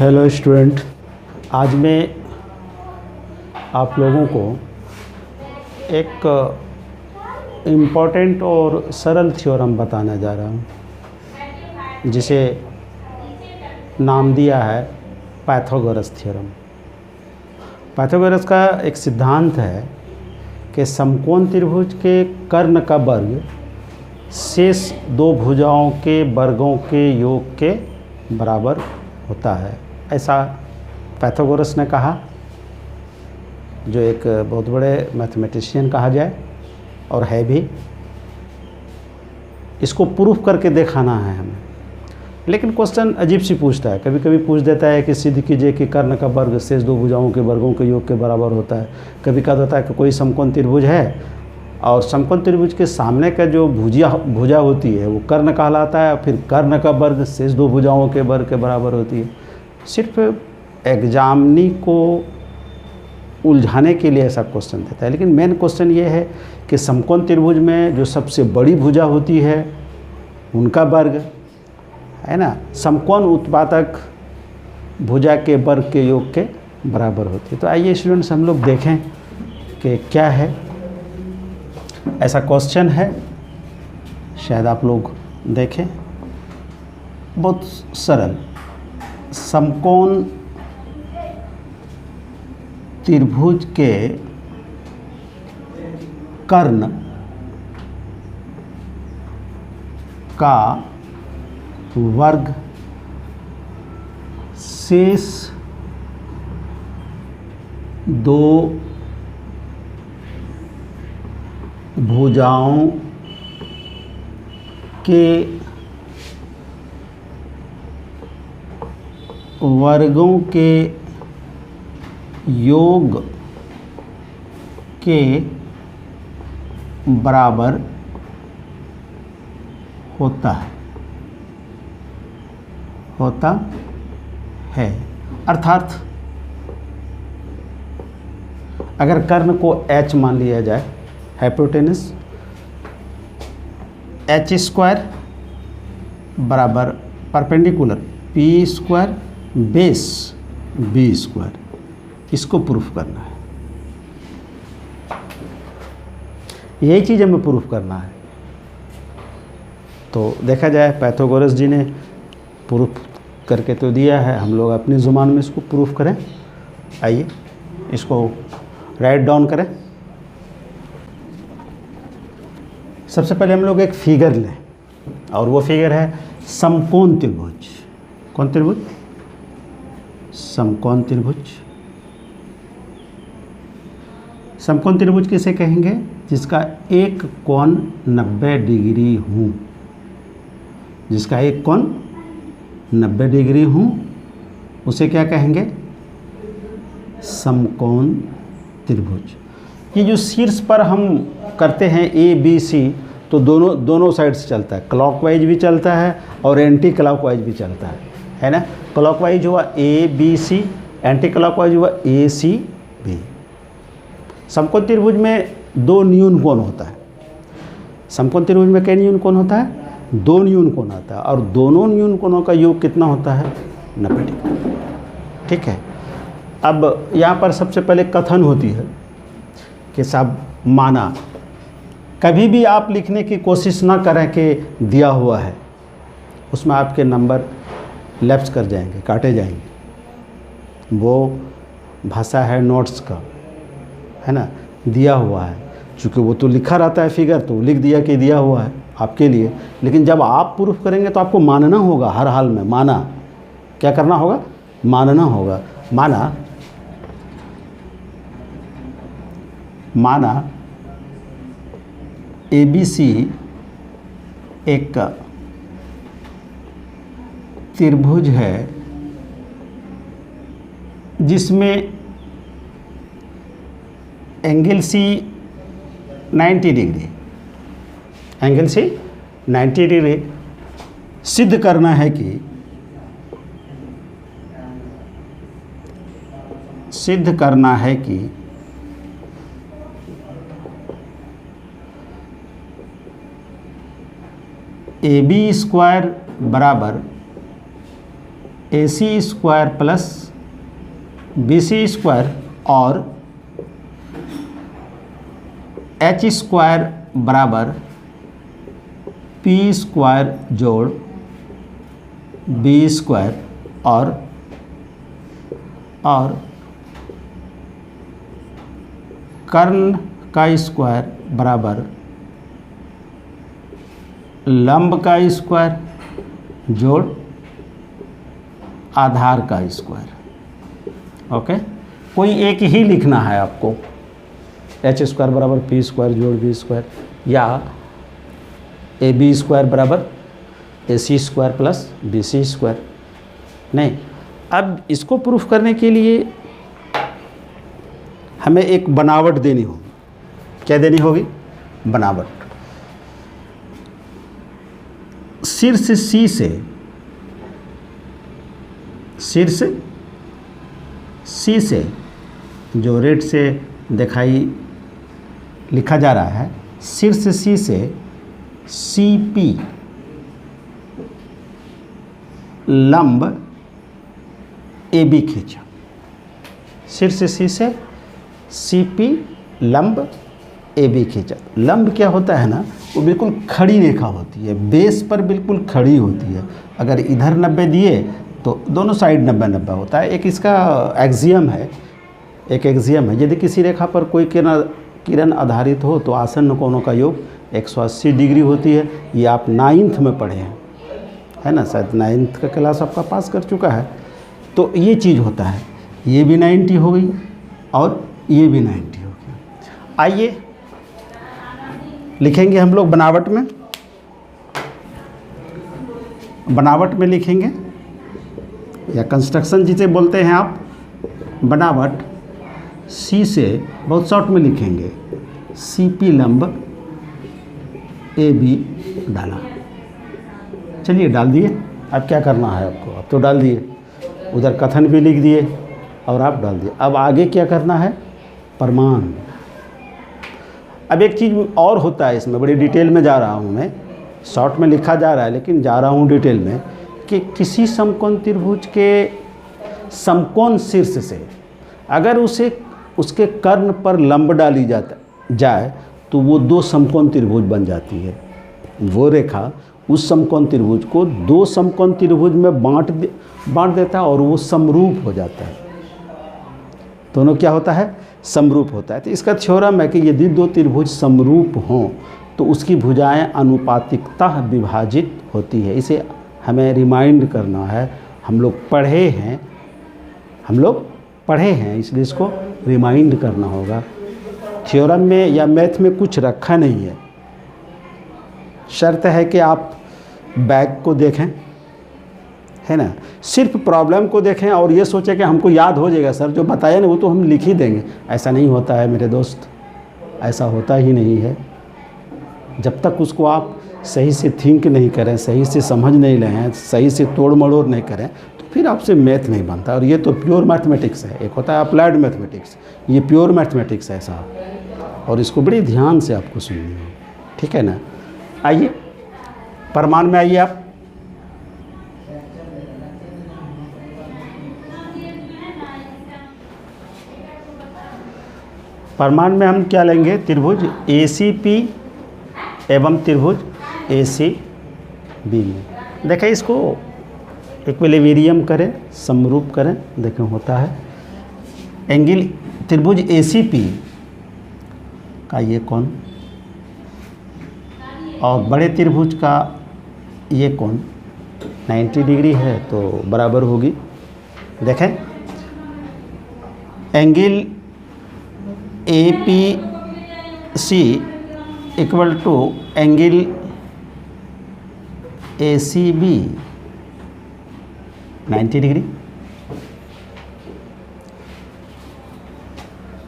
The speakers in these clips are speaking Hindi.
हेलो स्टूडेंट, आज मैं आप लोगों को एक इम्पॉर्टेंट और सरल थ्योरम बताने जा रहा हूँ, जिसे नाम दिया है पाइथागोरस थ्योरम। पाइथागोरस का एक सिद्धांत है कि समकोण त्रिभुज के कर्ण का वर्ग शेष दो भुजाओं के वर्गों के योग के बराबर होता है, ऐसा पाइथागोरस ने कहा, जो एक बहुत बड़े मैथमेटिशियन कहा जाए और है भी। इसको प्रूफ करके दिखाना है हमें। लेकिन क्वेश्चन अजीब सी पूछता है, कभी कभी पूछ देता है कि सिद्ध कीजिए कि कर्ण का वर्ग शेष दो भुजाओं के वर्गों के योग के बराबर होता है। कभी कहा जाता है कि कोई समकोण त्रिभुज है और समकोण त्रिभुज के सामने का जो भुजा होती है वो कर्ण कहलाता है, फिर कर्ण का वर्ग शेष दो भुजाओं के वर्ग के बराबर होती है। सिर्फ एग्जामिनी को उलझाने के लिए ऐसा क्वेश्चन देता है। लेकिन मेन क्वेश्चन ये है कि समकोण त्रिभुज में जो सबसे बड़ी भुजा होती है उनका वर्ग है ना, समकोण उत्पादक भुजा के वर्ग के योग के बराबर होती है। तो आइए स्टूडेंट्स हम लोग देखें कि क्या है। ऐसा क्वेश्चन है, शायद आप लोग देखें। बहुत सरल, समकोण त्रिभुज के कर्ण का वर्ग शेष दो भुजाओं के वर्गों के योग के बराबर होता है। अर्थात अगर कर्ण को h मान लिया जाए, हाइपोटेनस h स्क्वायर बराबर perpendicular p square base b square, इसको प्रूफ करना है। यही चीज़ हमें प्रूफ करना है। तो देखा जाए, पाइथागोरस जी ने प्रूफ करके तो दिया है, हम लोग अपनी ज़ुबान में इसको प्रूफ करें। आइए इसको राइट डाउन करें। सबसे पहले हम लोग एक फिगर लें, और वो फिगर है समकोण त्रिभुज। कौन त्रिभुज? समकोण त्रिभुज। समकोण त्रिभुज किसे कहेंगे? जिसका एक कोण 90 डिग्री हो, जिसका एक कोण 90 डिग्री हो, उसे क्या कहेंगे? समकोण त्रिभुज। ये जो शीर्ष पर हम करते हैं ए बी सी, तो दोनों साइड से चलता है, क्लॉकवाइज भी चलता है और एंटी क्लॉकवाइज भी चलता है ना। क्लॉकवाइज हुआ A B C, anti clockwise हुआ ए सी बी। समकोण त्रिभुज में दो न्यून कोण होता है। समकोण त्रिभुज में क्या न्यून कोण होता है? दो न्यून कोण होता है, और दोनों न्यून कोणों का योग कितना होता है? 90 डिग्री। ठीक है। अब यहाँ पर सबसे पहले कथन होती है कि साहब माना। कभी भी आप लिखने की कोशिश ना करें कि दिया हुआ है, उसमें आपके नंबर लैप्स कर जाएंगे, काटे जाएंगे। वो भाषा है नोट्स का, है ना, दिया हुआ है। चूँकि वो तो लिखा रहता है फिगर, तो लिख दिया कि दिया हुआ है आपके लिए। लेकिन जब आप प्रूफ करेंगे तो आपको मानना होगा, हर हाल में माना। क्या करना होगा? मानना होगा। माना ABC एक त्रिभुज है जिसमें angle C 90 degree, angle C 90 degree. सिद्ध करना है कि AB स्क्वायर बराबर AC square plus BC square और H स्क्वायर बराबर P स्क्वायर जोड़ B स्क्वायर और कर्ण का स्क्वायर बराबर लंब का स्क्वायर जोड़ आधार का स्क्वायर। ओके, कोई एक ही लिखना है आपको, H स्क्वायर बराबर P स्क्वायर जोड़ B स्क्वायर, या AB स्क्वायर बराबर AC square plus BC square. नहीं, अब इसको प्रूफ करने के लिए हमें एक बनावट देनी होगी। क्या देनी होगी? बनावट। शीर्ष C से जो रेड से लिखा जा रहा है, शीर्ष C से CP लंब AB खींचा। शीर्ष C से CP लंब AB खींचा। लंब क्या होता है ना, वो बिल्कुल खड़ी रेखा होती है, बेस पर बिल्कुल खड़ी होती है। अगर इधर 90 दिए तो दोनों साइड 90-90 होता है। एक इसका एक्सियम है, यदि किसी रेखा पर कोई किरण आधारित हो तो आसन्न कोणों का योग 180 डिग्री होती है। ये आप 9th में पढ़े हैं, है ना, शायद 9th का क्लास आपका पास कर चुका है। तो ये चीज़ होता है, ये भी 90 हो गई और ये भी 90 हो गया। आइए लिखेंगे हम लोग बनावट में लिखेंगे, या कंस्ट्रक्शन जिसे बोलते हैं आप। बनावट C से बहुत शॉर्ट में लिखेंगे, CP लंब AB डाला। चलिए डाल दिए। अब क्या करना है आपको? अब तो डाल दिए, उधर कथन भी लिख दिए और आप डाल दिए। अब आगे क्या करना है? प्रमाण। अब एक चीज़ और होता है इसमें, बड़ी डिटेल में जा रहा हूँ मैं, शॉर्ट में लिखा जा रहा है लेकिन जा रहा हूँ डिटेल में, कि किसी समकोण त्रिभुज के समकोण शीर्ष से अगर उसके कर्ण पर लंब डाली जाए तो वो 2 समकोण त्रिभुज बन जाती है। वो रेखा उस समकोण त्रिभुज को 2 समकोण त्रिभुज में बांट देता है और वो समरूप हो जाता है। दोनों क्या होता है? समरूप होता है। तो इसका थ्योरम है कि यदि 2 त्रिभुज समरूप हों तो उसकी भुजाएं अनुपातिकतः विभाजित होती है। इसे हमें रिमाइंड करना है। हम लोग पढ़े हैं इसलिए इसको रिमाइंड करना होगा। थ्योरम में या मैथ में कुछ रखा नहीं है, शर्त है कि आप बैक को देखें, है ना, सिर्फ प्रॉब्लम को देखें और ये सोचें कि हमको याद हो जाएगा, सर जो बताया ना वो तो हम लिख ही देंगे। ऐसा नहीं होता है मेरे दोस्त, ऐसा होता ही नहीं है। जब तक उसको आप सही से थिंक नहीं करें, सही से समझ नहीं लें, सही से तोड़ मड़ोड़ नहीं करें, तो फिर आपसे मैथ नहीं बनता। और ये तो प्योर मैथमेटिक्स है। एक होता है अप्लाइड मैथमेटिक्स, ये प्योर मैथमेटिक्स है साहब, और इसको बड़ी ध्यान से आपको सुननी है, ठीक है ना। आइए प्रमाण में आइए आप। प्रमाण में हम क्या लेंगे? त्रिभुज ACP एवं त्रिभुज ACB में। देखें इसको इक्विलिब्रियम करें, समरूप करें, देखें होता है। एंगल त्रिभुज ACP का ये कोण और बड़े त्रिभुज का ये कोण 90 डिग्री है तो बराबर होगी। देखें angle APC equal to angle ACB 90 degree.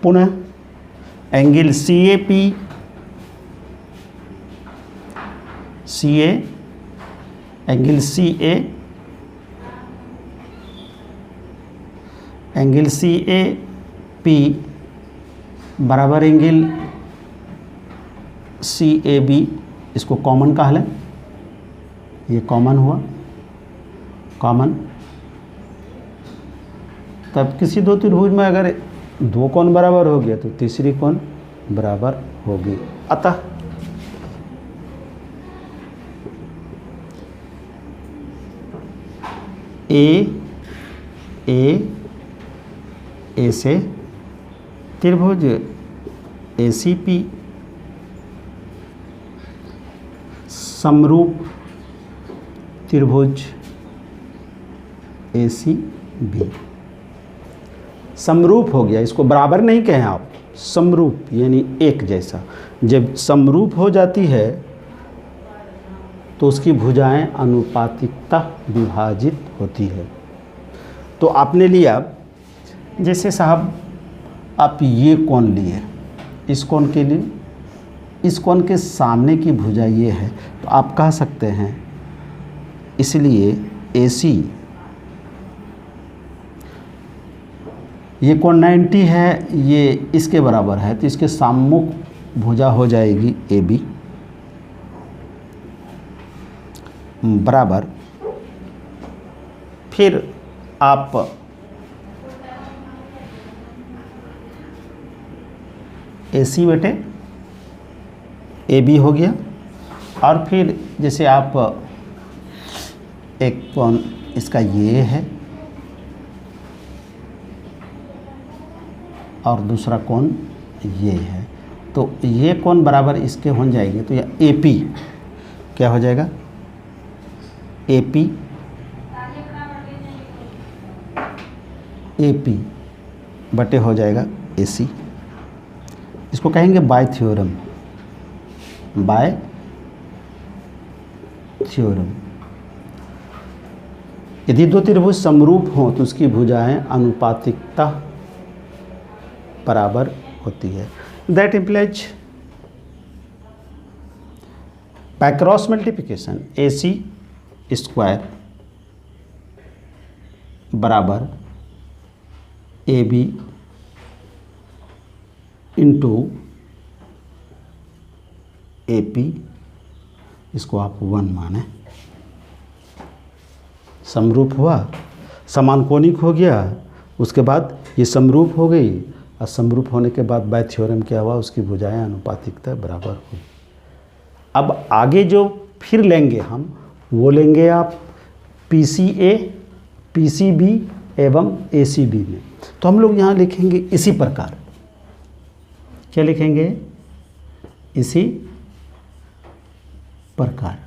पुनः angle CAP angle CA angle CAP बराबर एंगल CAB। इसको कॉमन कहा लें, ये कॉमन हुआ, कॉमन तब किसी दो त्रिभुज में अगर दो कोण बराबर हो गया तो तीसरी कोण बराबर होगी। अतः ए से त्रिभुज ACP समरूप त्रिभुज ACB समरूप हो गया। इसको बराबर नहीं कहें आप, समरूप यानी एक जैसा। जब समरूप हो जाती है तो उसकी भुजाएं अनुपातिकता विभाजित होती है। तो आपने लिया, जैसे साहब आप ये कोण लिए, इस कोण के लिए, इस कोण के सामने की भुजा ये है, तो आप कह सकते हैं इसलिए AC ये कोण 90 है, ये इसके बराबर है, तो इसके सम्मुख भुजा हो जाएगी AB बराबर। फिर आप AC बटे AB हो गया। और फिर जैसे आप एक कोण इसका ये है और दूसरा कोण ये है, तो ये कोण बराबर इसके हो जाएंगे, तो यह AP क्या हो जाएगा, AP बटे हो जाएगा AC। इसको कहेंगे बाय थ्योरम, बाय थ्योरम। यदि दो त्रिभुज समरूप हों तो उसकी भुजाएं अनुपातिकता बराबर होती है। That implies by cross multiplication AC square बराबर AB इंटू AP, इसको आप 1 माने। समरूप हुआ, समान कोणिक हो गया, उसके बाद ये समरूप हो गई, और समरूप होने के बाद बाय थ्योरम क्या हुआ, उसकी भुजाएं अनुपातिकता बराबर हुई। अब आगे जो फिर लेंगे हम, वो लेंगे आप PCA, PCB एवं ACB में। तो हम लोग यहाँ लिखेंगे इसी प्रकार, क्या लिखेंगे, इसी प्रकार,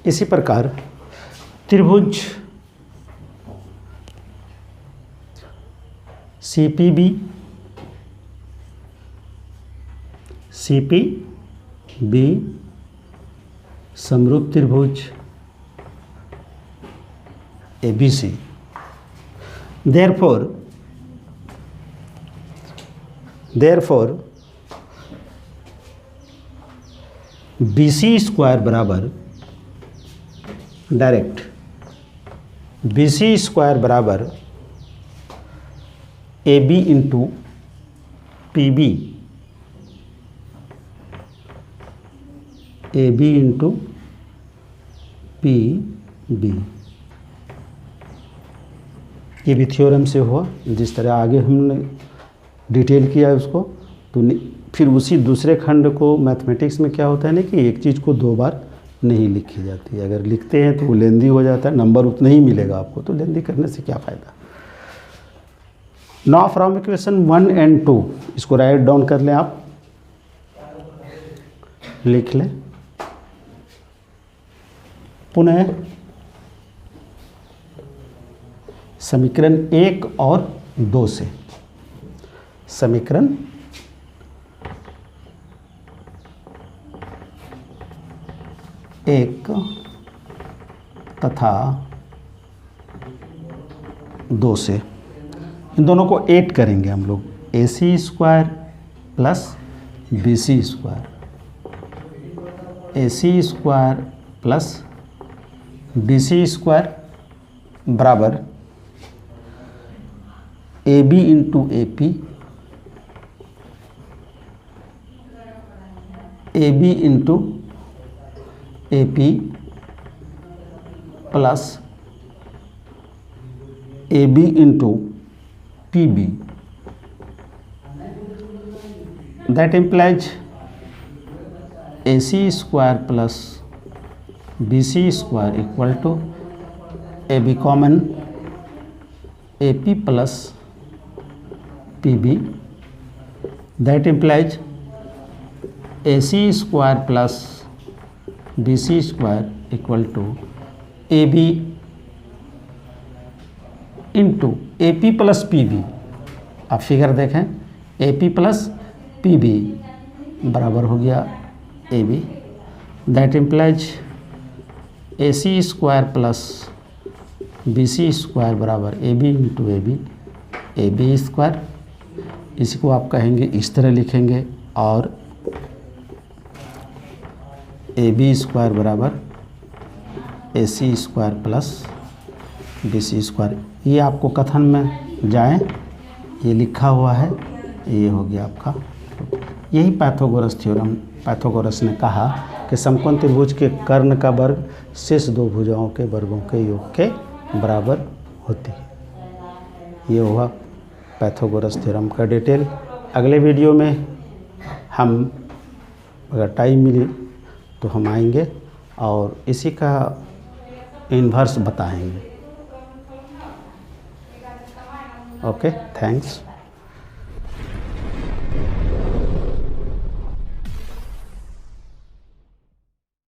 इसी प्रकार त्रिभुज CPB, CPB समरूप त्रिभुज ABC। therefore BC स्क्वायर बराबर, डायरेक्ट BC स्क्वायर बराबर AB into PB, AB into PB। ये भी थ्योरम से हुआ, जिस तरह आगे हमने डिटेल किया उसको। तो फिर उसी दूसरे खंड को मैथमेटिक्स में क्या होता है ना कि एक चीज़ को दो बार नहीं लिखी जाती है। अगर लिखते हैं तो वो लेंदी हो जाता है, नंबर उतना ही मिलेगा आपको, तो लेंदी करने से क्या फ़ायदा। नाउ फ्रॉम इक्वेशन 1 and 2 इसको राइट डाउन कर लें, आप लिख लें। पुनः समीकरण 1 और 2 से, समीकरण 1 तथा 2 से, इन दोनों को ऐड करेंगे हम लोग। AC square plus BC square, AC square plus BC square बराबर AB into AP, AB into AP plus A B into P B, that implies A C square plus B C square equal to A B common A P plus P B, that implies A C square plus B C square equal to A B into A P plus P B. आप फिगर देखें, A P plus P B बराबर हो गया A B, that implies A C square plus B C square बराबर A B into A B square. इसको आप कहेंगे, इस तरह लिखेंगे, और ए बी स्क्वायर बराबर A C square plus B C square. ये आपको कथन में जाएं, ये लिखा हुआ है, ये हो गया आपका। यही पाइथागोरस थ्योरम, पाइथागोरस ने कहा कि समकोण त्रिभुज के कर्ण का वर्ग शेष दो भुजाओं के वर्गों के योग के बराबर होती है। ये हुआ पाइथागोरस थ्योरम का डिटेल। अगले वीडियो में हम, अगर टाइम मिली तो हम आएंगे और इसी का इन्वर्स बताएंगे। Okay, thanks.